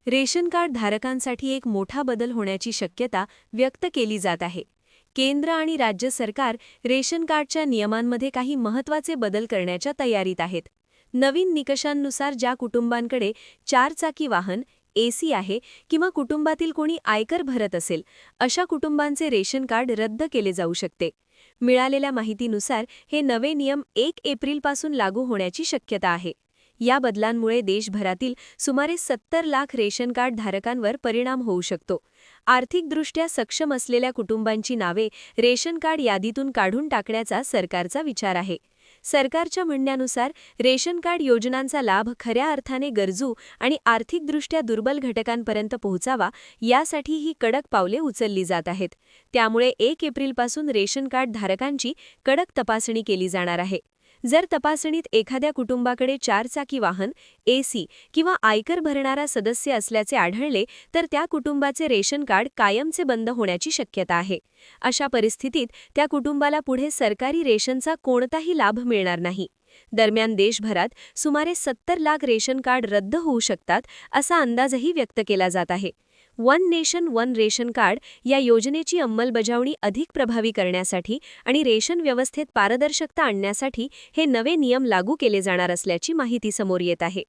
Ration card धारकांसाठी एक मोठा बदल होण्याची शक्यता व्यक्त केली जात आहे. केंद्र आणि राज्य सरकार रेशन कार्डच्या नियमांमध्ये काही महत्त्वाचे बदल करण्याच्या तयारीत आहेत. नवीन निकषांनुसार ज्या कुटुंबांकडे चारचाकी वाहन, एसी आहे किंवा कुटुंबातील कोणी आयकर भरत असेल, अशा कुटुंबांचे रेशन कार्ड रद्द केले जाऊ शकते. मिळालेल्या माहितीनुसार हे नवे नियम 1 एप्रिलपासून लागू होण्याची शक्यता आहे. या बदलांमुळे देशभरातील सुमारे 70 लाख रेशन कार्ड धारकांवर परिणाम होऊ शकतो. आर्थिकदृष्ट्या सक्षम असलेल्या कुटुंबांची नावे रेशन कार्ड यादीतून काढून टाकण्याचा सरकारचा विचार आहे. सरकारच्या म्हणण्यानुसार रेशन कार्ड योजनांचा लाभ खऱ्या अर्थाने गरजू आणि आर्थिकदृष्ट्या दुर्बल घटकांपर्यंत पोहोचावा, यासाठी ही कडक पावले उचलली जात आहेत. त्यामुळे 1 एप्रिलपासून रेशन कार्ड धारकांची कडक तपासणी केली जाणार आहे. जर तपासणीत एखाद्या कुटुंबाकडे चारचाकी वाहन, एसी किंवा आयकर भरणारा सदस्य असल्याचे आढळले, तर त्या कुटुंबाचे रेशन कार्ड कायमचे बंद होण्याची शक्यता आहे. अशा परिस्थितीत त्या कुटुंबाला पुढे सरकारी रेशनचा कोणताही लाभ मिळणार नाही. दरम्यान देशभरात सुमारे 70 लाख रेशन कार्ड रद्द होऊ शकतात, असा अंदाजही व्यक्त केला जात आहे. One nation one ration card या योजनेची अंमलबजावणी अधिक प्रभावी करण्यासाठी आणि रेशन व्यवस्थेत पारदर्शकता आणण्यासाठी हे नवे नियम लागू केले जाणार असल्याची माहिती समोर येत आहे.